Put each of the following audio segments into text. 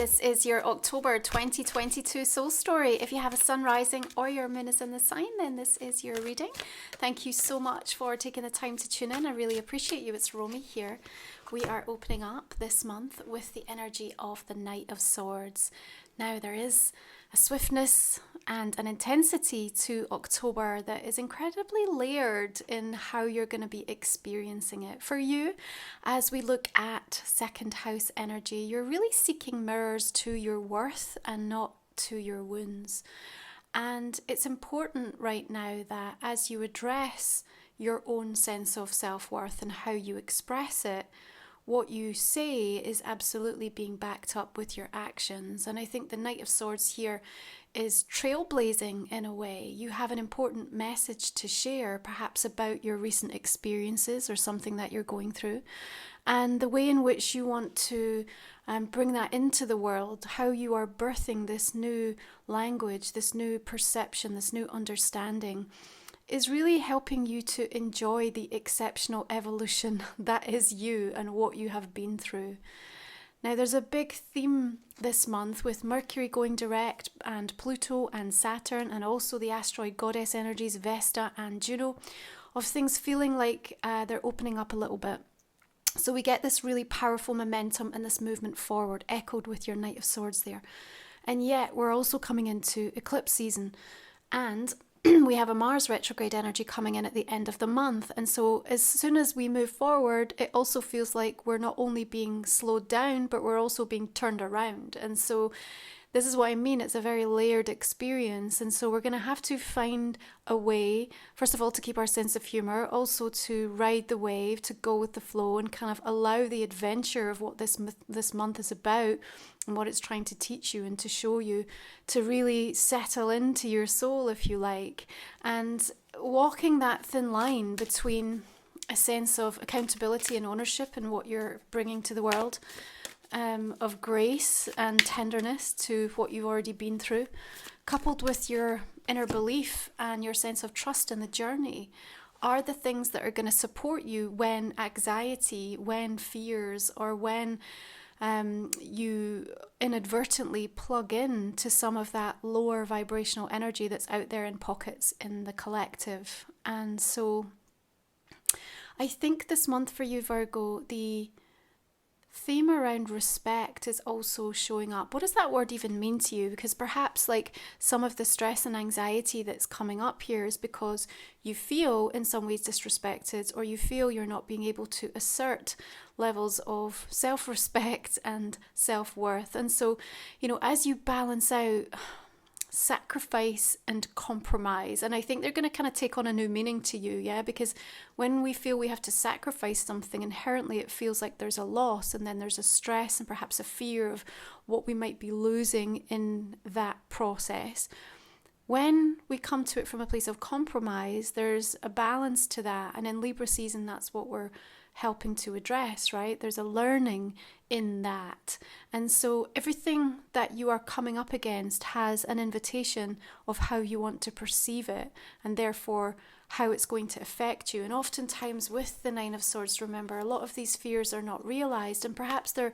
this is your October 2022 soul story. If you have a sun rising or your moon is in the sign, then this is your reading. Thank you so much for taking the time to tune in. I really appreciate you. It's Romy here. We are opening up this month with the energy of the Knight of Swords. Now, there is a swiftness and an intensity to October that is incredibly layered in how you're going to be experiencing it. For you, as we look at second house energy, you're really seeking mirrors to your worth and not to your wounds. And it's important right now that as you address your own sense of self-worth and how you express it, what you say is absolutely being backed up with your actions. And I think the Knight of Swords here is trailblazing in a way. You have an important message to share, perhaps about your recent experiences or something that you're going through, and the way in which you want to bring that into the world, how you are birthing this new language, this new perception, this new understanding, is really helping you to enjoy the exceptional evolution that is you and what you have been through. Now, there's a big theme this month with Mercury going direct and Pluto and Saturn, and also the asteroid goddess energies Vesta and Juno, of things feeling like they're opening up a little bit. So we get this really powerful momentum and this movement forward, echoed with your Knight of Swords there. And yet we're also coming into eclipse season, and we have a Mars retrograde energy coming in at the end of the month. And so as soon as we move forward, it also feels like we're not only being slowed down, but we're also being turned around. And so this is what I mean. It's a very layered experience. And so we're going to have to find a way, first of all, to keep our sense of humor, also to ride the wave, to go with the flow and kind of allow the adventure of what this month is about and what it's trying to teach you and to show you, to really settle into your soul, if you like, and walking that thin line between a sense of accountability and ownership in what you're bringing to the world, of grace and tenderness to what you've already been through, coupled with your inner belief and your sense of trust in the journey, are the things that are going to support you when anxiety, when fears, or when you inadvertently plug in to some of that lower vibrational energy that's out there in pockets in the collective. And so I think this month for you, Virgo, the theme around respect is also showing up. What does that word even mean to you? Because perhaps like some of the stress and anxiety that's coming up here is because you feel in some ways disrespected, or you feel you're not being able to assert levels of self-respect and self-worth. And so, as you balance out sacrifice and compromise, and I think they're going to kind of take on a new meaning to you, because when we feel we have to sacrifice something, inherently it feels like there's a loss, and then there's a stress and perhaps a fear of what we might be losing in that process. When we come to it from a place of compromise, there's a balance to that, and in Libra season that's what we're helping to address, right? There's a learning in that. And so everything that you are coming up against has an invitation of how you want to perceive it, and therefore how it's going to affect you. And oftentimes with the Nine of Swords, remember, a lot of these fears are not realized, and perhaps they're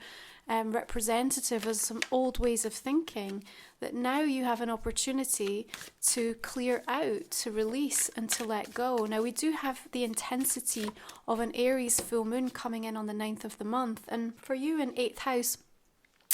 representative of some old ways of thinking that now you have an opportunity to clear out, to release and to let go. Now, we do have the intensity of an Aries full moon coming in on the 9th of the month, and for you in 8th house,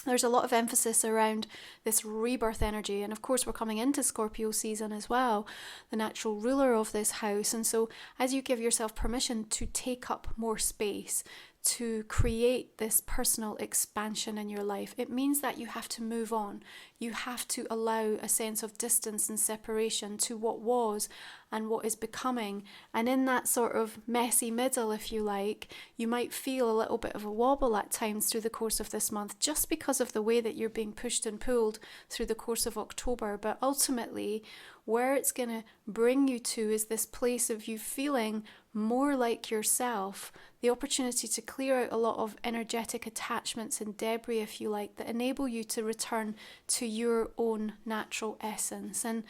there's a lot of emphasis around this rebirth energy. And of course, we're coming into Scorpio season as well, the natural ruler of this house. And so as you give yourself permission to take up more space, to create this personal expansion in your life, it means that you have to move on. You have to allow a sense of distance and separation to what was and what is becoming. And in that sort of messy middle, if you like, you might feel a little bit of a wobble at times through the course of this month, just because of the way that you're being pushed and pulled through the course of October. But ultimately, where it's going to bring you to is this place of you feeling more like yourself, the opportunity to clear out a lot of energetic attachments and debris, if you like, that enable you to return to your own natural essence. And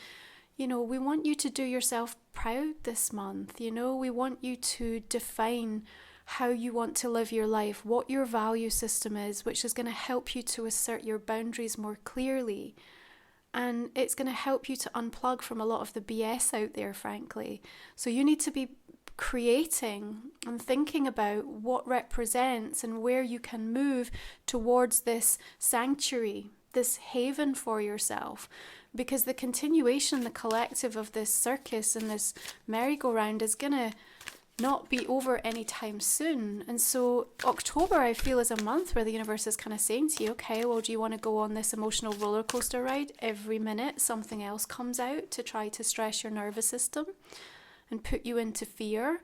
we want you to do yourself proud this month. We want you to define how you want to live your life, what your value system is, which is going to help you to assert your boundaries more clearly. And it's going to help you to unplug from a lot of the BS out there, frankly. So you need to be creating and thinking about what represents and where you can move towards this sanctuary, this haven for yourself. Because the continuation, the collective of this circus and this merry-go-round is going to not be over anytime soon. And so October, I feel, is a month where the universe is kind of saying to you, okay, well, do you want to go on this emotional roller coaster ride? Every minute something else comes out to try to stress your nervous system and put you into fear.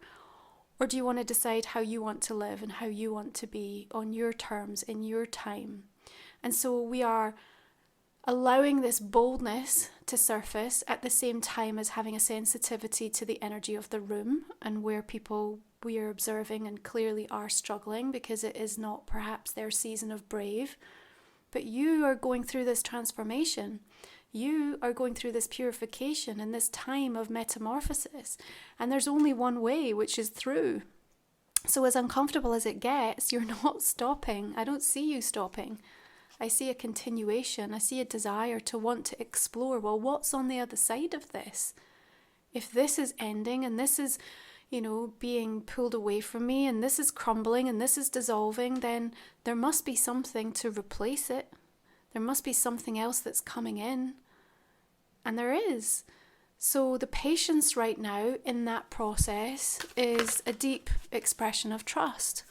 Or do you want to decide how you want to live and how you want to be on your terms, in your time? And so we are allowing this boldness to surface at the same time as having a sensitivity to the energy of the room and where people we are observing and clearly are struggling because it is not perhaps their season of brave. But you are going through this transformation. You are going through this purification and this time of metamorphosis. And there's only one way, which is through. So as uncomfortable as it gets, you're not stopping. I don't see you stopping. I see a continuation. I see a desire to want to explore, well, what's on the other side of this? If this is ending and this is, being pulled away from me and this is crumbling and this is dissolving, then there must be something to replace it. There must be something else that's coming in. And there is. So the patience right now in that process is a deep expression of trust.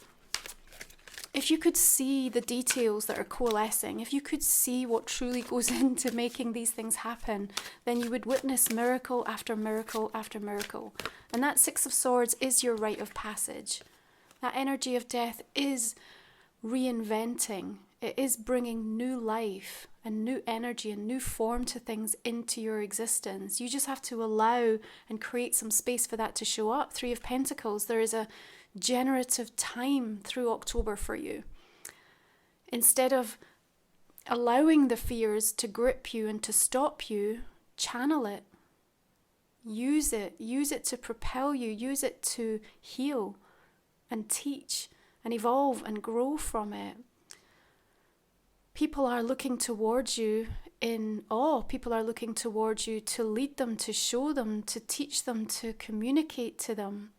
If you could see the details that are coalescing, if you could see what truly goes into making these things happen, then you would witness miracle after miracle after miracle. And that Six of Swords is your rite of passage. That energy of death is reinventing. It is bringing new life and new energy and new form to things into your existence. You just have to allow and create some space for that to show up. Three of Pentacles, there is a generative time through October for you. Instead of allowing the fears to grip you and to stop you, channel it. Use it to propel you, use it to heal and teach and evolve and grow from it. People are looking towards you in awe. People are looking towards you to lead them, to show them, to teach them, to communicate to them.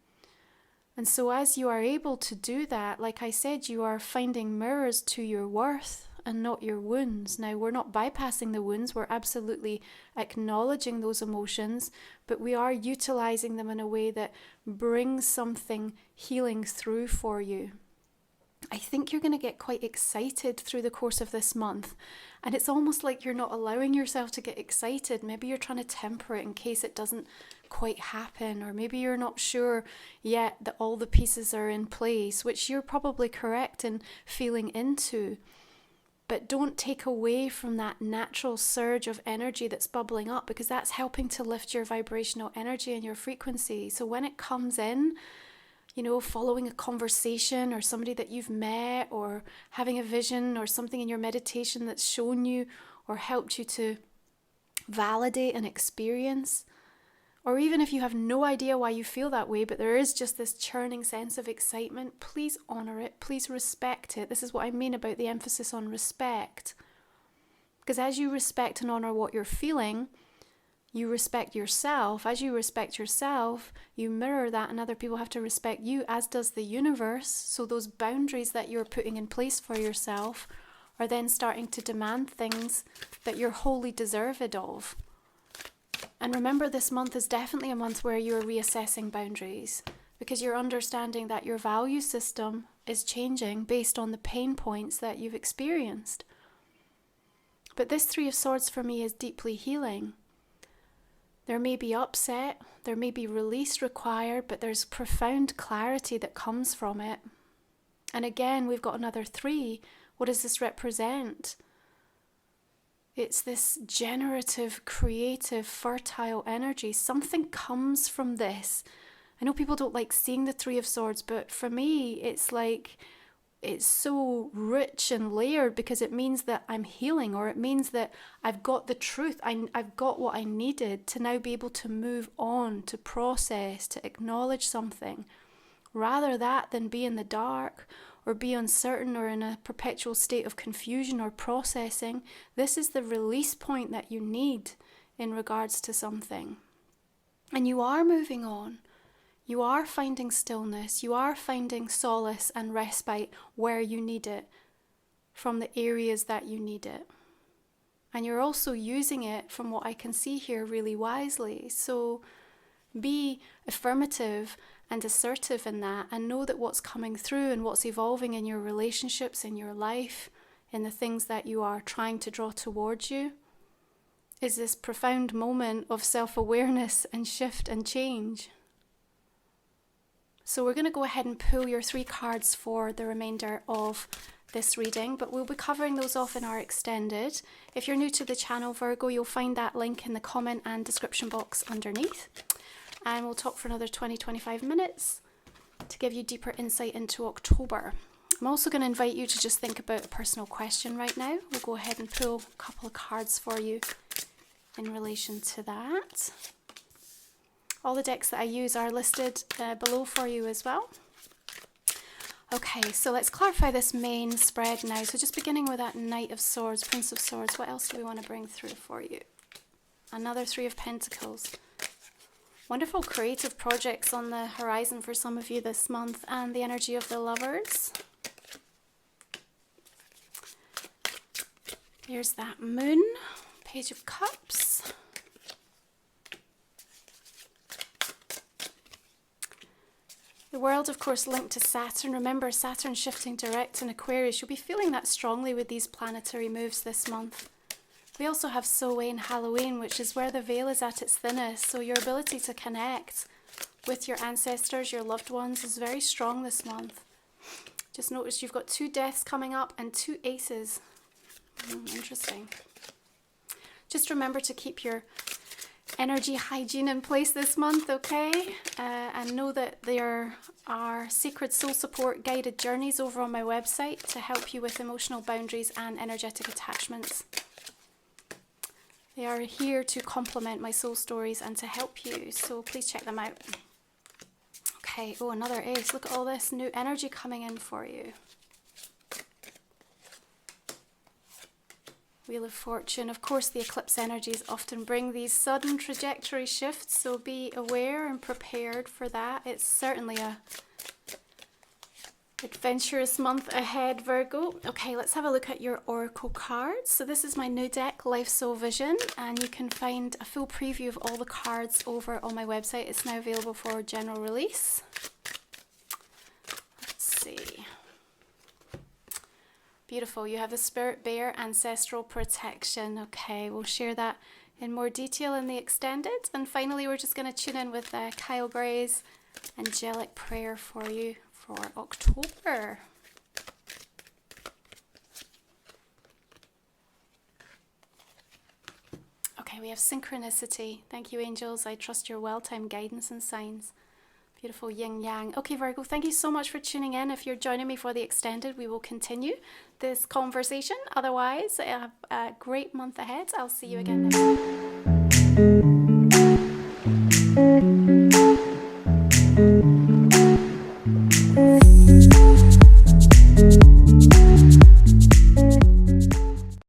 And so as you are able to do that, like I said, you are finding mirrors to your worth and not your wounds. Now, we're not bypassing the wounds. We're absolutely acknowledging those emotions, but we are utilizing them in a way that brings something healing through for you. I think you're going to get quite excited through the course of this month. And it's almost like you're not allowing yourself to get excited. Maybe you're trying to temper it in case it doesn't quite happen. Or maybe you're not sure yet that all the pieces are in place, which you're probably correct in feeling into. But don't take away from that natural surge of energy that's bubbling up, because that's helping to lift your vibrational energy and your frequency. So when it comes in, following a conversation or somebody that you've met, or having a vision or something in your meditation that's shown you or helped you to validate an experience, or even if you have no idea why you feel that way, but there is just this churning sense of excitement, please honor it, please respect it. This is what I mean about the emphasis on respect. Because as you respect and honor what you're feeling, you respect yourself. As you respect yourself, you mirror that, and other people have to respect you, as does the universe. So those boundaries that you're putting in place for yourself are then starting to demand things that you're wholly deserved of. And remember, this month is definitely a month where you're reassessing boundaries, because you're understanding that your value system is changing based on the pain points that you've experienced. But this Three of Swords for me is deeply healing. There may be upset, there may be release required, but there's profound clarity that comes from it. And again, we've got another three. What does this represent? It's this generative, creative, fertile energy. Something comes from this. I know people don't like seeing the Three of Swords, but for me, it's like it's so rich and layered, because it means that I'm healing, or it means that I've got the truth. I've got what I needed to now be able to move on, to process, to acknowledge something. Rather that than be in the dark or be uncertain or in a perpetual state of confusion or processing, this is the release point that you need in regards to something. And you are moving on. You are finding stillness. You are finding solace and respite where you need it, from the areas that you need it. And you're also using it, from what I can see here, really wisely. So be affirmative and assertive in that, and know that what's coming through and what's evolving in your relationships, in your life, in the things that you are trying to draw towards you, is this profound moment of self-awareness and shift and change. So we're going to go ahead and pull your 3 cards for the remainder of this reading, but we'll be covering those off in our extended. If you're new to the channel, Virgo, you'll find that link in the comment and description box underneath. And we'll talk for another 20-25 minutes to give you deeper insight into October. I'm also going to invite you to just think about a personal question right now. We'll go ahead and pull a couple of cards for you in relation to that. All the decks that I use are listed below for you as well. Okay, so let's clarify this main spread now. So just beginning with that Knight of Swords, Prince of Swords, what else do we want to bring through for you? Another 3 of Pentacles. Wonderful creative projects on the horizon for some of you this month, and the energy of the Lovers. Here's that Moon, Page of Cups. The World, of course, linked to Saturn. Remember, Saturn shifting direct in Aquarius. You'll be feeling that strongly with these planetary moves this month. We also have Samhain, Halloween, which is where the veil is at its thinnest. So your ability to connect with your ancestors, your loved ones, is very strong this month. Just notice you've got 2 deaths coming up and 2 aces. Interesting. Just remember to keep your energy hygiene in place this month, okay? And know that there are sacred soul support guided journeys over on my website to help you with emotional boundaries and energetic attachments. They are here to complement my soul stories and to help you, so please check them out. Okay, oh, another ace. Look at all this new energy coming in for you. Wheel of Fortune. Of course, the eclipse energies often bring these sudden trajectory shifts, so be aware and prepared for that. It's certainly a adventurous month ahead, Virgo. Okay, let's have a look at your oracle cards. So this is my new deck, Life Soul Vision, and you can find a full preview of all the cards over on my website. It's now available for general release. Let's see. Beautiful. You have the Spirit Bear, Ancestral Protection. Okay, we'll share that in more detail in the extended. And finally, we're just going to tune in with Kyle Gray's angelic prayer for you for October. Okay, we have synchronicity. Thank you, angels. I trust your well-timed guidance and signs. Beautiful yin yang. Okay, Virgo, thank you so much for tuning in. If you're joining me for the extended, we will continue this conversation. Otherwise, have a great month ahead. I'll see you again next week.